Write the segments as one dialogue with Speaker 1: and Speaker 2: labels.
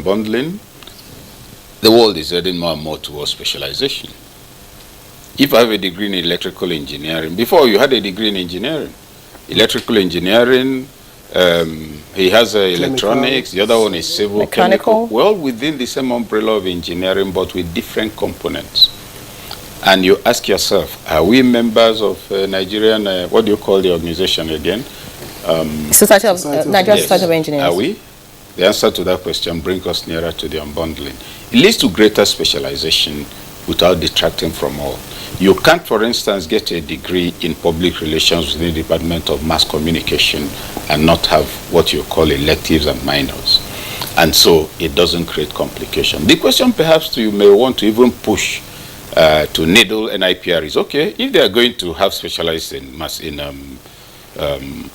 Speaker 1: bundling, the world is heading more and more towards specialization. If I have a degree in electrical engineering, before you had a degree in engineering, electrical engineering, he has electronics, the other one is civil,
Speaker 2: mechanical.
Speaker 1: Well, within the same umbrella of engineering, but with different components. And you ask yourself, are we members of Nigerian, what do you call the organization again?
Speaker 2: Nigerian Society of Engineers.
Speaker 1: Are we? The answer to that question brings us nearer to the unbundling. It leads to greater specialization without detracting from all. You can't, for instance, get a degree in public relations within the Department of Mass Communication and not have what you call electives and minors. And so it doesn't create complication. The question perhaps you may want to even push to needle NIPR is, okay, if they are going to have specialized in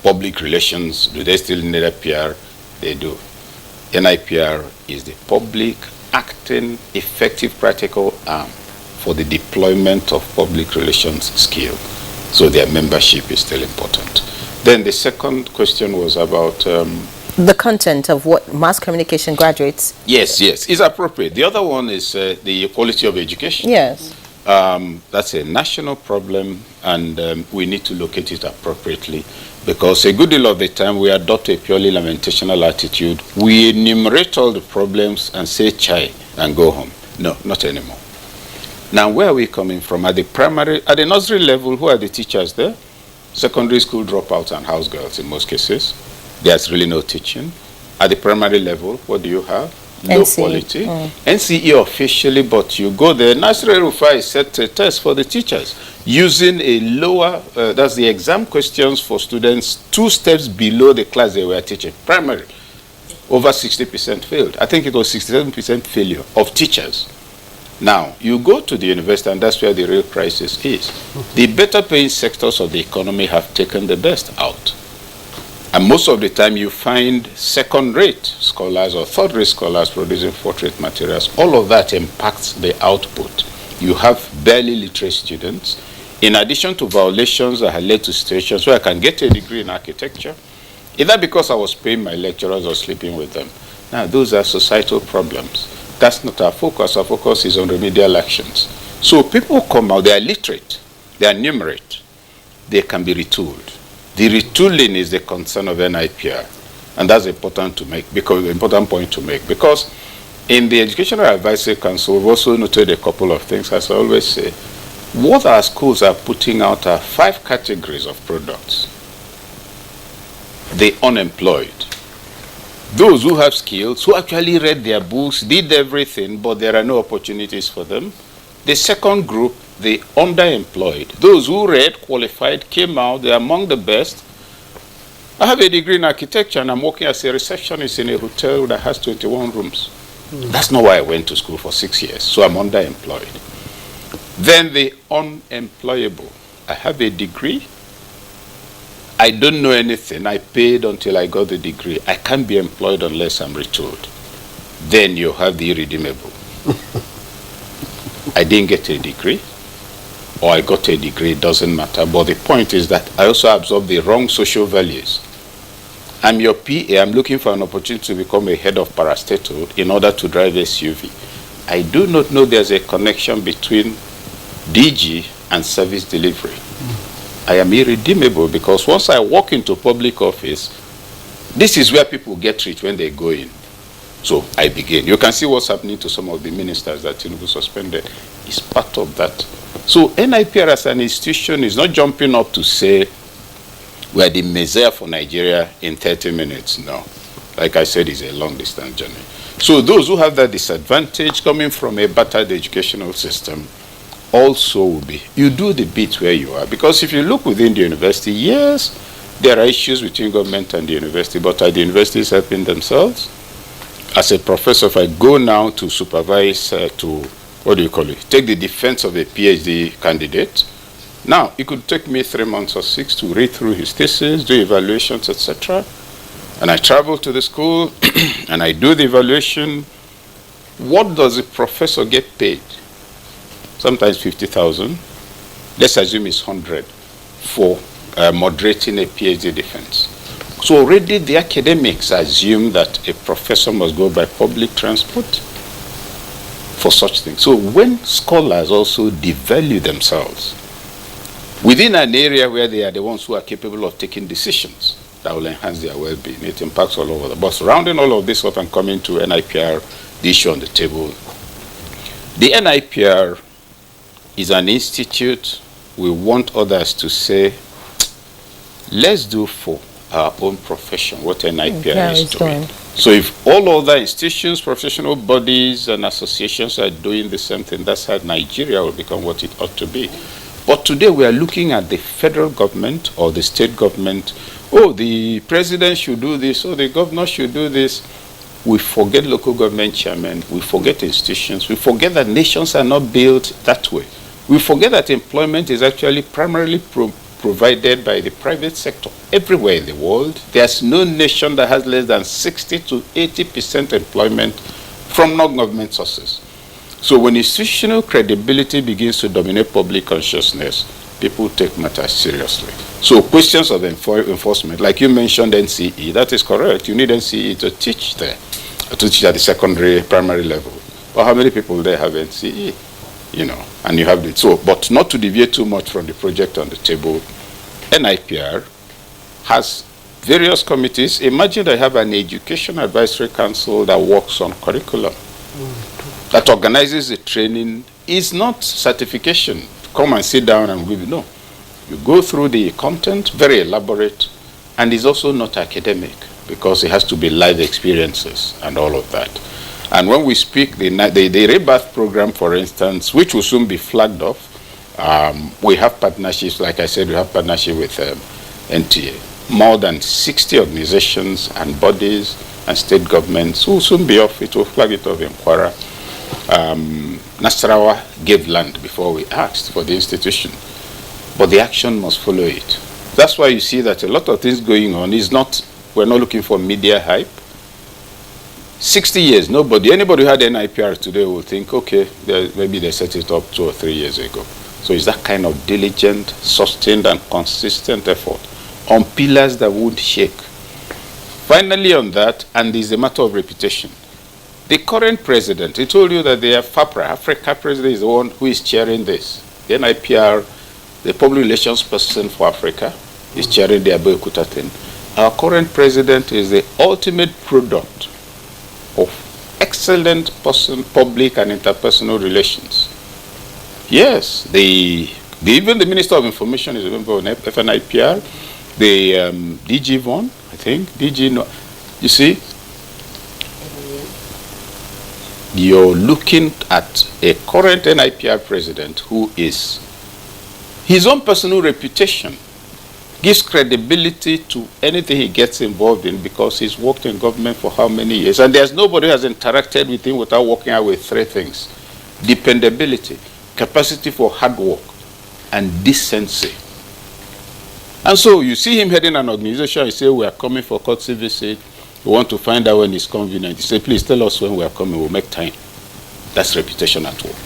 Speaker 1: public relations, do they still need NIPR? They do. NIPR is the public acting effective practical arm for the deployment of public relations skill. So their membership is still important. Then the second question was about
Speaker 2: the content of what mass communication graduates.
Speaker 1: Yes, it's appropriate. The other one is the quality of education.
Speaker 2: Yes.
Speaker 1: That's a national problem, and we need to locate it appropriately, because a good deal of the time we adopt a purely lamentational attitude. We enumerate all the problems and say chai and go home. No, not anymore. Now, where are we coming from? At the nursery level, who are the teachers there? Secondary school dropouts and house girls in most cases. There's really no teaching. At the primary level, what do you have? Low quality. NCE officially, but you go there. Nursery Rufai set a test for the teachers using a lower, that's the exam questions for students 2 steps below the class they were teaching. Primary, over 60% failed. I think it was 67% failure of teachers. Now, you go to the university, and that's where the real crisis is. The better paying sectors of the economy have taken the best out. And most of the time, you find second-rate scholars or third-rate scholars producing fourth-rate materials. All of that impacts the output. You have barely literate students, in addition to violations that have led to situations where I can get a degree in architecture, either because I was paying my lecturers or sleeping with them. Now, those are societal problems. That's not our focus. Our focus is on remedial actions. So people come out, they are literate, they are numerate, they can be retooled. The retooling is the concern of NIPR, and that's important point to make, because in the Educational Advisory Council, we've also noted a couple of things. As I always say, what our schools are putting out are 5 categories of products. The unemployed, those who have skills, who actually read their books, did everything, but there are no opportunities for them. The second group, the underemployed, those who read, qualified, came out, they're among the best. I have a degree in architecture, and I'm working as a receptionist in a hotel that has 21 rooms. That's not why I went to school for 6 years, so I'm underemployed. Then the unemployable. I have a degree. I don't know anything. I paid until I got the degree. I can't be employed unless I'm retooled. Then you have the irredeemable. I didn't get a degree, or I got a degree, it doesn't matter. But the point is that I also absorb the wrong social values. I'm your PA, I'm looking for an opportunity to become a head of parastatal in order to drive SUV. I do not know there's a connection between DG and service delivery. I am irredeemable, because once I walk into public office, this is where people get rich when they go in. So I begin. You can see what's happening to some of the ministers that Tinubu suspended. It's part of that. So NIPR as an institution is not jumping up to say we are the messiah for Nigeria in 30 minutes. No. Like I said, it's a long distance journey. So those who have that disadvantage coming from a battered educational system also will be. You do the bit where you are. Because if you look within the university, yes, there are issues between government and the university, but are the universities helping themselves? As a professor, if I go now to supervise, take the defense of a PhD candidate, now it could take me 3 months or 6 to read through his thesis, do evaluations, etc. And I travel to the school and I do the evaluation. What does a professor get paid? Sometimes 50,000. Let's assume it's 100 for moderating a PhD defense. So already the academics assume that a professor must go by public transport for such things. So when scholars also devalue themselves within an area where they are the ones who are capable of taking decisions that will enhance their well-being, it impacts all over the board. Surrounding all of this up and coming to NIPR, the issue on the table. The NIPR is an institute. We want others to say, let's do for our own profession what NIPR is doing. So if all other institutions, professional bodies, and associations are doing the same thing, that's how Nigeria will become what it ought to be. But today we are looking at the federal government or the state government. Oh, the president should do this, or the governor should do this. We forget local government chairmen, we forget institutions, we forget that nations are not built that way. We forget that employment is actually primarily provided by the private sector. Everywhere in the world, there's no nation that has less than 60 to 80% employment from non-government sources. So when institutional credibility begins to dominate public consciousness, people take matters seriously. So questions of enforcement, like you mentioned NCE, that is correct. You need NCE to teach there, to teach at the secondary, primary level. But how many people there have NCE? You know, and you have it. So, but not to deviate too much from the project on the table, NIPR has various committees. Imagine I have an education advisory council that works on curriculum, that organizes the training. Is not certification. Come and sit down and give you. No. You go through the content, very elaborate, and is also not academic because it has to be live experiences and all of that. And when we speak, the rebirth program, for instance, which will soon be flagged off, we have partnerships, like I said, we have partnership with NTA. More than 60 organizations and bodies and state governments will soon be off. It will flag it off in Kwara. Nasarawa gave land before we asked for the institution. But the action must follow it. That's why you see that a lot of things going on is not, we're not looking for media hype. 60 years, anybody who had NIPR today will think, okay, maybe they set it up 2 or 3 years ago. So it's that kind of diligent, sustained, and consistent effort on pillars that won't shake. Finally on that, and it's a matter of reputation. The current president, he told you that the Africa president is the one who is chairing this. The NIPR, the public relations person for Africa, is chairing the Abuja thing. Our current president is the ultimate product of excellent public and interpersonal relations. Yes, even the Minister of Information is a member of FNIPR, the DG Von, I think, DG, no, you see, you're looking at a current NIPR president who is, his own personal reputation gives credibility to anything he gets involved in because he's worked in government for how many years? And there's nobody who has interacted with him without working out with 3 things. Dependability, capacity for hard work, and decency. And so you see him heading an organization, you say, we are coming for courtesy visit. We want to find out when it's convenient. You say, please tell us when we are coming, we'll make time. That's reputation at work.